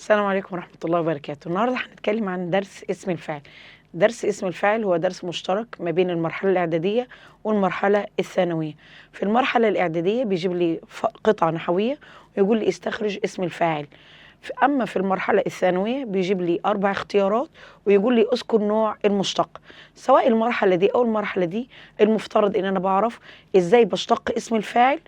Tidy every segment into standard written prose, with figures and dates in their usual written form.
السلام عليكم ورحمة الله وبركاته. النهاردة هنتكلم عن درس اسم الفاعل. درس اسم الفاعل هو درس مشترك ما بين المرحلة الإعدادية والمرحلة الثانوية. في المرحلة الإعدادية بيجيب لي قطعة نحوية ويقول لي استخرج اسم الفاعل. أما في المرحلة الثانوية بيجيب لي 4 اختيارات ويقول لي اذكر نوع المشتق. سواء المرحلة دي أو المرحلة دي المفترض إن أنا بعرف إزاي بشتق اسم الفاعل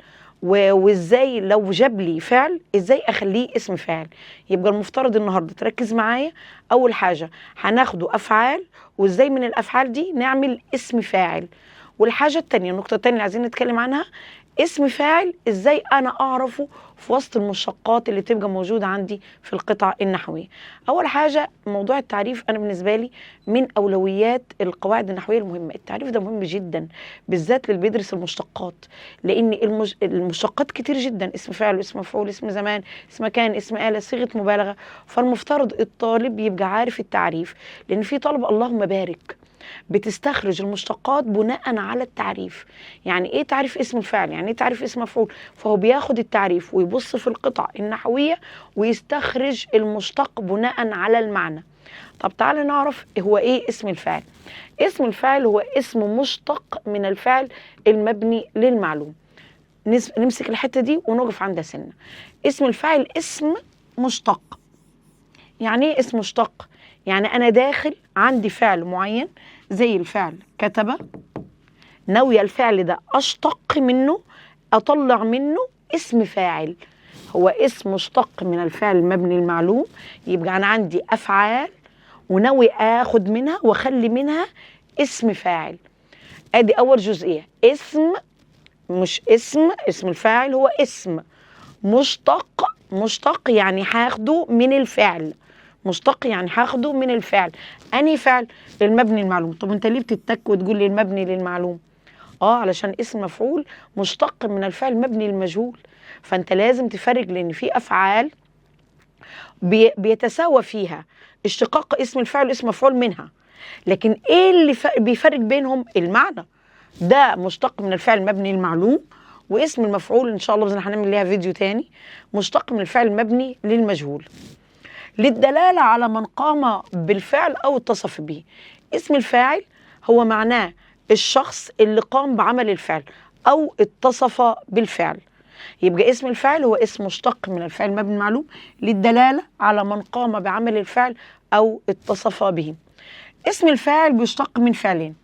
وازاي لو جاب لي فعل ازاي اخليه اسم فاعل. يبقى المفترض النهارده تركز معايا. اول حاجه هناخده افعال وازاي من الافعال دي نعمل اسم فاعل. والحاجه الثانيه النقطه الثانيه اللي عايزين نتكلم عنها اسم فاعل ازاي انا اعرفه في وسط المشتقات اللي تبقى موجوده عندي في القطع النحويه. اول حاجه موضوع التعريف انا بالنسبه لي من اولويات القواعد النحويه المهمه. التعريف ده مهم جدا بالذات للي بيدرس المشتقات، لان المشتقات كتير جدا، اسم فاعل واسم مفعول اسم زمان اسم مكان اسم آلة صيغه مبالغه. فالمفترض الطالب يبقى عارف التعريف، لان في طلبه اللهم بارك بتستخرج المشتقات بناء على التعريف. يعني ايه تعريف اسم الفاعل؟ يعني ايه تعريف اسم مفعول؟ فهو بياخد التعريف ويبص في القطع النحوية ويستخرج المشتق بناء على المعنى. طب تعالى نعرف هو ايه اسم الفاعل. اسم الفاعل هو اسم مشتق من الفعل المبني للمعلوم. نمسك الحتة دي ونقف عندها سنة. اسم الفاعل اسم مشتق. يعني ايه اسم مشتق؟ يعني انا داخل عندي فعل معين زي الفعل كتب، ناوية الفعل ده اشتق منه اطلع منه اسم فاعل. هو اسم مشتق من الفعل المبني المعلوم. يبقى انا عندي افعال وناوي اخد منها واخلي منها اسم فاعل. ادي اول جزئية. اسم مش اسم الفاعل هو اسم مشتق. مشتق يعني هاخده من الفعل. مشتق يعني هاخده من الفعل. أنهي فعل؟ المبني المعلوم. طب انت ليه بتتك وتقول لي المبني للمعلوم؟ علشان اسم مفعول مشتق من الفعل مبني للمجهول. فانت لازم تفرق، لان في افعال بيتساوى فيها اشتقاق اسم الفعل واسم مفعول منها، لكن ايه اللي بيفرق بينهم؟ المعنى. ده مشتق من الفعل المبني المعلوم، واسم المفعول ان شاء الله باذن الله هنعمل ليها فيديو تاني مشتق من الفعل المبني للمجهول للدلالة على من قام بالفعل أو اتصف به. اسم الفاعل هو معناه الشخص اللي قام بعمل الفعل أو اتصف بالفعل. يبقى اسم الفاعل هو اسم مشتق من الفعل المبني المعلوم للدلالة على من قام بعمل الفعل أو اتصف به. اسم الفاعل بيشتق من فعلين،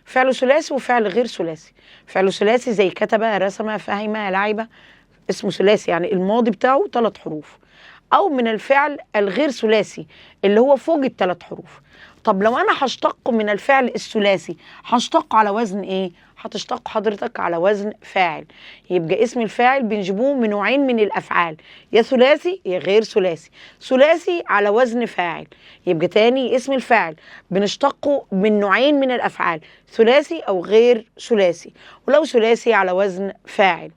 فعل ثلاثي وفعل غير ثلاثي. فعل ثلاثي زي كتب رسم فهم لعب، اسمه ثلاثي يعني الماضي بتاعه 3 حروف. أو من الفعل الغير ثلاثي اللي هو فوق ال3 حروف. طب لو أنا هشتق من الفعل الثلاثي هشتق على وزن إيه؟ هتشتق حضرتك على وزن فاعل. يبقى اسم الفاعل بنجيبوه من نوعين من الأفعال، يا ثلاثي يا غير ثلاثي. ثلاثي على وزن فاعل. يبقى تاني اسم الفاعل بنشتقه من نوعين من الأفعال، ثلاثي أو غير ثلاثي، ولو ثلاثي على وزن فاعل.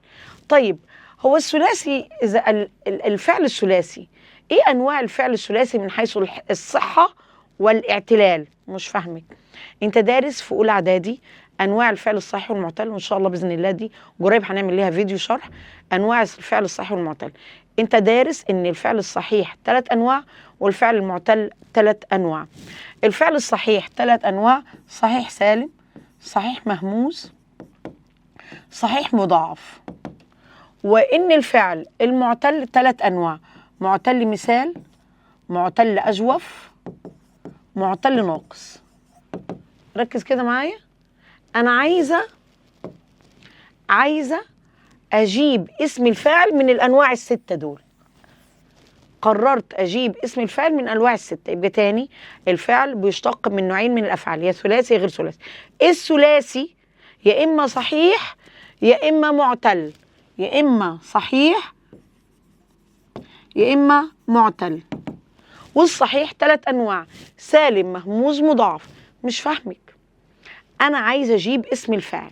طيب هو الثلاثي إذا الفعل الثلاثي إيه أنواع الفعل الثلاثي من حيث الصحة والاعتلال؟ مش فاهمك. أنت دارس في أولى إعدادي أنواع الفعل الصحيح والمعتل، وإن شاء الله بإذن الله دي قريب هنعمل ليها فيديو شرح أنواع الفعل الصحيح والمعتل. أنت دارس إن الفعل الصحيح 3 أنواع والفعل المعتل 3 أنواع. الفعل الصحيح 3 أنواع: صحيح سالم، صحيح مهموز، صحيح مضاعف. وإن الفعل المعتل 3 أنواع: معتل مثال، معتل أجوف، معتل ناقص. ركز كده معايا. أنا عايزة أجيب اسم الفعل من الأنواع ال6 دول. قررت أجيب اسم الفعل من أنواع ال6. يبقى تاني الفعل بيشتق من نوعين من الأفعال، يا ثلاثي يا غير ثلاثي. الثلاثي يا إما صحيح يا إما معتل، يا إما صحيح يا إما معتل. والصحيح 3 أنواع: سالم مهموز مضاعف. مش فاهمك. أنا عايزة أجيب اسم الفاعل.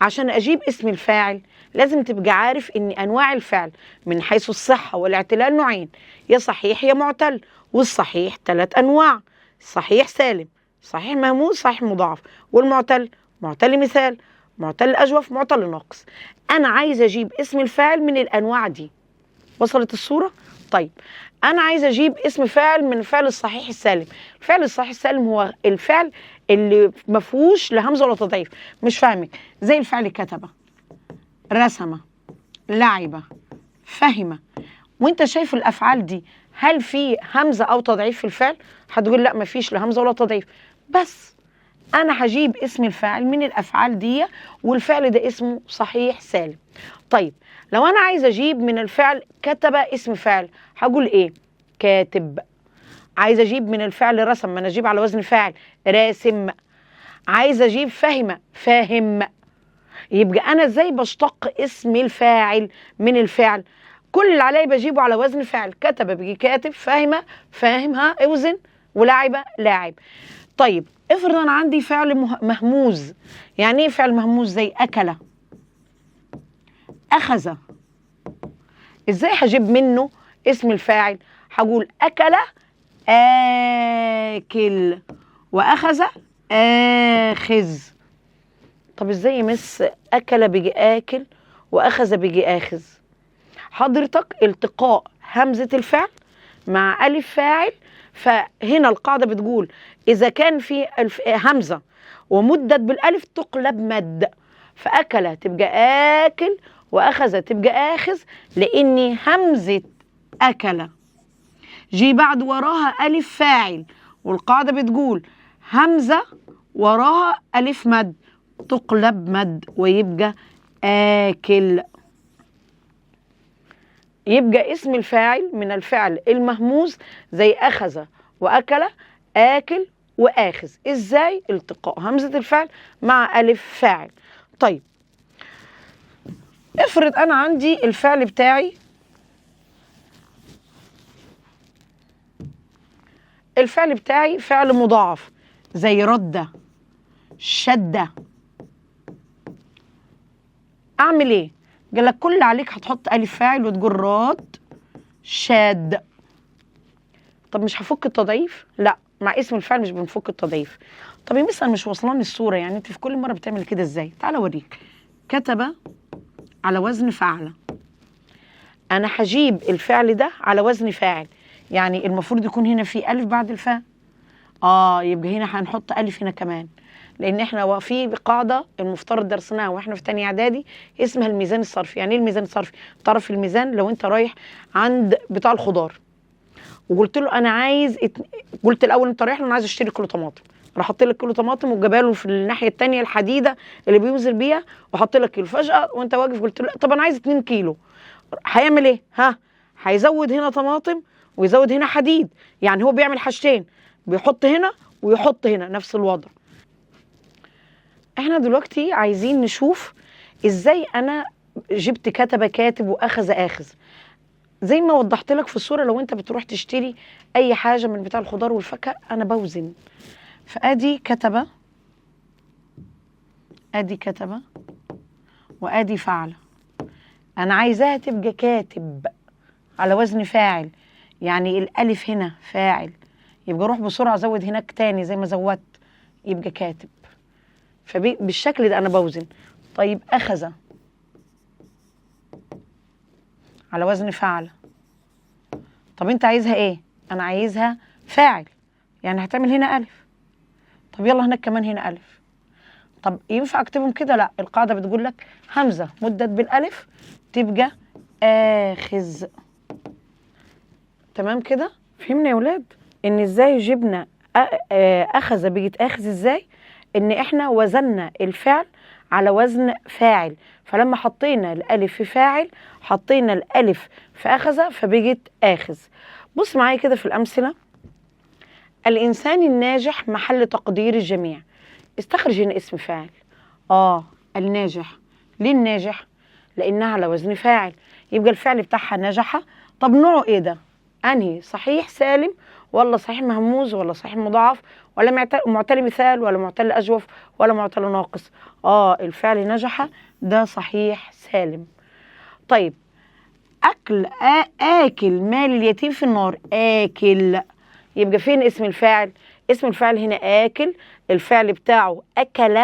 عشان أجيب اسم الفاعل لازم تبقى عارف إن أنواع الفعل من حيث الصحة والاعتلال نوعين: يا صحيح يا معتل. والصحيح 3 أنواع: صحيح سالم، صحيح مهموز، صحيح مضاعف. والمعتل معتل مثال، معتل أجوف، معتل ناقص. أنا عايزة أجيب اسم الفاعل من الأنواع دي. وصلت الصورة؟ طيب انا عايزه اجيب اسم فاعل من الفعل الصحيح السالم. الفعل الصحيح السالم هو الفعل اللي ما فيهوش لا همزه ولا تضعيف. مش فاهمك، زي الفعل كتب، رسم، لعب، فهم. وانت شايف الافعال دي هل في همزه او تضعيف في الفعل؟ هتقول لا ما فيش لا همزه ولا تضعيف. بس انا هجيب اسم الفاعل من الافعال دي، والفعل ده اسمه صحيح سالم. طيب لو انا عايزه اجيب من الفعل كتب اسم فاعل، هقول ايه؟ كاتب. عايزه اجيب من الفعل رسم، ما انا اجيب على وزن فاعل، راسم. عايزه اجيب فهم، فاهم. يبقى انا ازاي بشتق اسم الفاعل من الفعل؟ كل اللي عليا بجيبه على وزن فاعل. كتب بيجي كاتب، فهم فاهمها اوزن، ولعب لاعب. طيب افرض انا عندي فعل مهموز. يعني ايه فعل مهموز؟ زي اكل، اخذ. ازاي هجيب منه اسم الفاعل؟ هقول اكل آكل، وأخذ آخذ. طب ازاي يمس أكل بيجي آكل وأخذ بيجي آخذ؟ حضرتك التقاء همزة الفعل مع ألف فاعل. فهنا القاعدة بتقول إذا كان في همزة ومدت بالألف تقلب مد. فأكل تبقى آكل، وأخذ تبقى آخذ، لأن همزة أكل جي بعد وراها ألف فاعل، والقاعدة بتقول همزة وراها ألف مد تقلب مد ويبقى آكل. يبقى اسم الفاعل من الفعل المهموز زي أخذ وأكل، آكل وآخذ. إزاي؟ التقاء همزة الفعل مع ألف فاعل. طيب افرض أنا عندي الفعل بتاعي فعل مضاعف، زي رد، شد. اعمل ايه؟ قال لك كل اللي عليك هتحط الف فاعل وتقول راد شاد. طب مش هفك التضعيف؟ لا، مع اسم الفاعل مش بنفك التضعيف. طب مثلا مش واصلاني الصوره، يعني انت في كل مره بتعمل كده ازاي؟ تعالى اوريك. كتب على وزن فعل، انا هجيب الفعل ده على وزن فاعل، يعني المفروض يكون هنا في الف بعد الفاء. يبقى هنا هنحط الف هنا كمان، لان احنا في قاعده المفترض درسناها واحنا في تانية اعدادي اسمها الميزان الصرفي. يعني ايه الميزان الصرفي؟ تعرف الميزان لو انت رايح عند بتاع الخضار وقلت له انا عايز قلت الاول انت رايح له انا عايز اشتري كيلو طماطم، راح حط لك كيلو طماطم وجابها له في الناحيه الثانيه الحديده اللي بيوزن بيها وحط لك كيلو. فجاه وانت واقف قلت له طب انا عايز 2 كيلو. هيعمل ايه؟ هيزود هنا طماطم ويزود هنا حديد. يعني هو بيعمل حاجتين، بيحط هنا ويحط هنا، نفس الوضع. احنا دلوقتي عايزين نشوف ازاي انا جبت كتب كاتب واخذ اخذ. زي ما وضحت لك في الصوره، لو انت بتروح تشتري اي حاجه من بتاع الخضار والفاكهه انا بوزن. فادي كتب، ادي كتب، وادي فعل. انا عايزاها تبقى كاتب على وزن فاعل، يعني الالف هنا فاعل، يبقى روح بسرعه زود هناك تاني زي ما زودت يبقى كاتب. فبالشكل ده انا بوزن. طيب اخذ على وزن فعل. طب انت عايزها ايه؟ انا عايزها فاعل، يعني هتعمل هنا الف. طب يلا هناك كمان هنا الف. طب ينفع اكتبهم كده؟ لا، القاعده بتقول لك همزه مدت بالالف تبقى اخذ. تمام كده؟ فهمنا يا ولاد ان ازاي جبنا اخذ بيجت اخذ ازاي؟ ان احنا وزننا الفعل على وزن فاعل، فلما حطينا الالف في فاعل حطينا الالف في اخذ فبيجت اخذ. بص معايا كده في الامثله. الانسان الناجح محل تقدير الجميع. استخرج هنا اسم فاعل. الناجح. ليه الناجح؟ لانها على وزن فاعل، يبقى الفعل بتاعها نجح. طب نوعه ايه ده؟ انهي؟ صحيح سالم ولا صحيح مهموز ولا صحيح مضاعف ولا معتل مثال ولا معتل اجوف ولا معتل ناقص؟ الفعل نجح ده صحيح سالم. طيب آكل مال اليتيم في النار. آكل، يبقى فين اسم الفاعل؟ اسم الفاعل هنا آكل، الفعل بتاعه أكل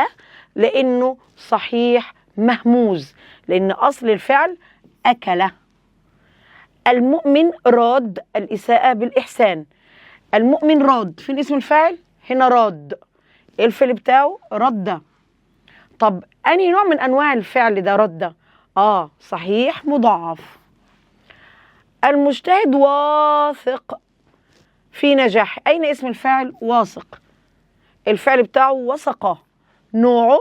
لأنه صحيح مهموز، لأن أصل الفعل أكل. المؤمن راد الإساءة بالإحسان. المؤمن راد، فين اسم الفاعل؟ هنا راد، الفعل بتاعه رد. طب أنهي نوع من أنواع الفعل ده رد؟ صحيح، مضاعف. المجتهد واثق في نجاح. أين اسم الفاعل؟ واثق. الفعل بتاعه وثق، نوعه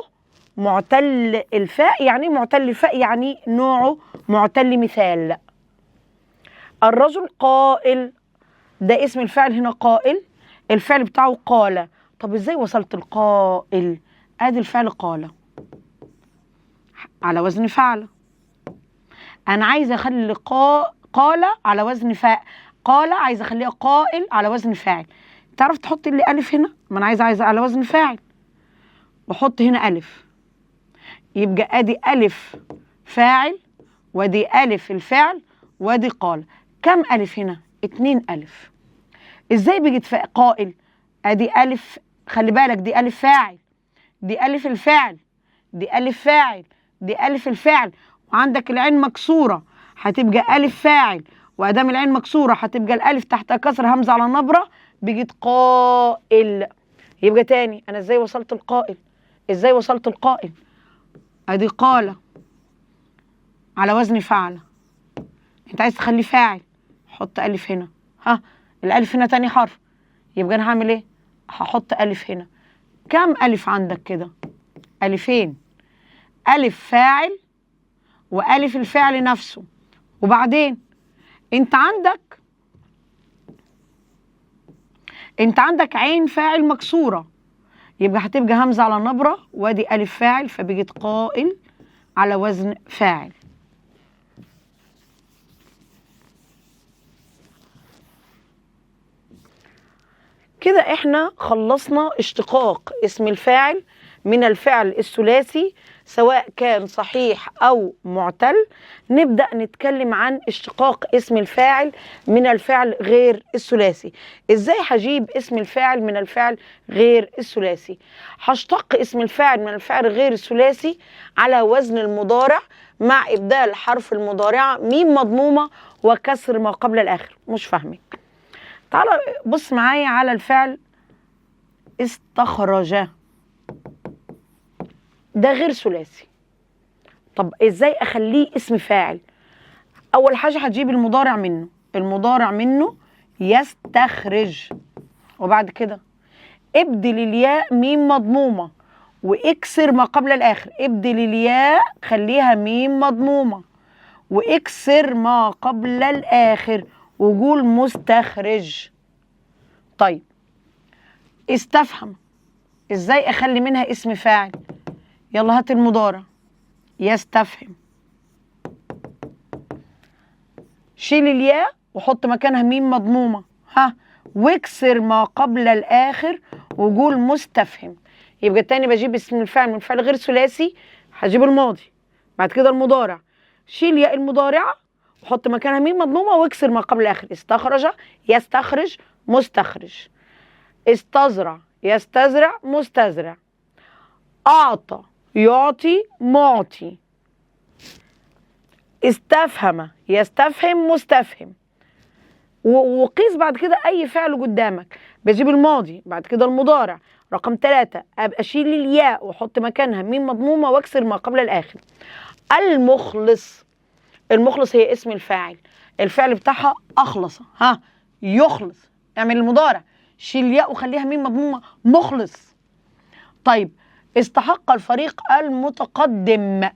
معتل الفاء. يعني معتل الفاء يعني نوعه معتل مثال. الرجل قائل، ده اسم الفاعل هنا قائل، الفعل بتاعه قال. طب ازاي وصلت القائل؟ ادي الفعل قال على وزن فعل. انا عايزه اخلي قال على وزن فاعل، قال عايزه اخليها قائل على وزن فاعل. تعرف تحط لي الف هنا؟ ما انا عايزه على وزن فاعل، وحط هنا الف، يبقى ادي الف فاعل، ودي الف الفعل، ودي قال. كم الف هنا؟ 2 الف. ازاي بيجي قائل؟ ادي الف، خلي بالك دي الف فاعل، دي الف الفعل، دي الف فاعل، دي الف الفعل، وعندك العين مكسوره هتبقى الف فاعل، وادام العين مكسوره هتبقى الالف تحت كسر همزه على نبره، بيجي قائل. يبقى تاني، انا ازاي وصلت القائل؟ ازاي وصلت القائل؟ ادي قال على وزن فعل، انت عايز تخليه فاعل، حط الف هنا. الالف هنا تاني حرف، يبقى انا هعمل ايه؟ هحط الف هنا. كم الف عندك كده؟ الفين، الف فاعل والف الفعل نفسه. وبعدين انت عندك عين فاعل مكسوره، يبقى هتبقى همزه على نبره، وادي الف فاعل، فبيجت قائل على وزن فاعل. كده احنا خلصنا اشتقاق اسم الفاعل من الفعل الثلاثي سواء كان صحيح او معتل. نبدأ نتكلم عن اشتقاق اسم الفاعل من الفعل غير الثلاثي. ازاي هجيب اسم الفاعل من الفعل غير الثلاثي؟ هشتق اسم الفاعل من الفعل غير الثلاثي على وزن المضارع مع ابدال حرف المضارعة ميم مضمومة وكسر ما قبل الاخر. مش فاهمك؟ تعالى بص معايا على الفعل استخرج، ده غير ثلاثي. طب ازاي اخليه اسم فاعل؟ اول حاجه هتجيب المضارع منه، المضارع منه يستخرج، وبعد كده ابدل الياء ميم مضمومه واكسر ما قبل الاخر. ابدل الياء خليها ميم مضمومه واكسر ما قبل الاخر وقول مستخرج. طيب استفهم، ازاي اخلي منها اسم فاعل؟ يلا هات المضارع يستفهم، شيل الياء وحط مكانها ميم مضمومه واكسر ما قبل الاخر وقول مستفهم. يبقى تاني بجيب اسم الفاعل من فعل غير ثلاثي، هجيب الماضي بعد كده المضارع، شيل ياء المضارعه وحط مكانها ميم مضمومه واكسر ما قبل الاخر. استخرج يستخرج مستخرج، استزرع يستزرع مستزرع، اعطى يعطي معطي، استفهم يستفهم مستفهم. وقيس بعد كده اي فعل قدامك، بجيب الماضي بعد كده المضارع. رقم 3 ابقى اشيل الياء واحط مكانها ميم مضمومه واكسر ما قبل الاخر. المخلص، المخلص هي اسم الفاعل، الفعل بتاعها اخلص، يخلص. اعمل المضارع، شيل الياء وخليها ميم مضمومه، مخلص. طيب استحق الفريق المتقدم،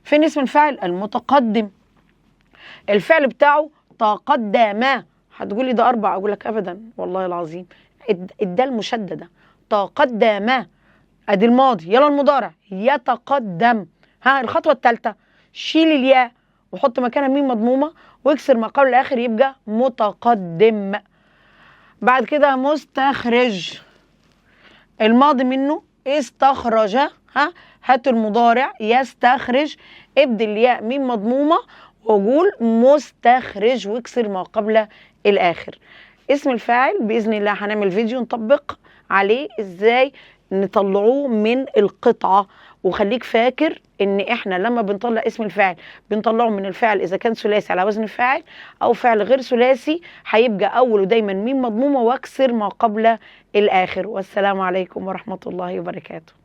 فين اسم الفاعل؟ المتقدم، الفعل بتاعه تقدم. هتقول لي ده 4، اقول لك ابدا والله العظيم، الدال مشدده، تقدم. ادي الماضي، يلا المضارع يتقدم. الخطوه الثالثه شيل الياء وحط مكانها ميم مضمومه واكسر ما قبل الاخر يبقى متقدم. بعد كده مستخرج، الماضي منه استخرج، هات المضارع يستخرج، ابدل الياء ميم مضمومه وقول مستخرج واكسر ما قبل الاخر. اسم الفاعل باذن الله هنعمل فيديو نطبق عليه ازاي نطلعوه من القطعه وخليك فاكر ان احنا لما بنطلع اسم الفاعل بنطلعه من الفعل اذا كان ثلاثي على وزن فاعل او فعل غير ثلاثي، هيبقى اوله دايما ميم مضمومه واكسر ما قبل الاخر. والسلام عليكم ورحمه الله وبركاته.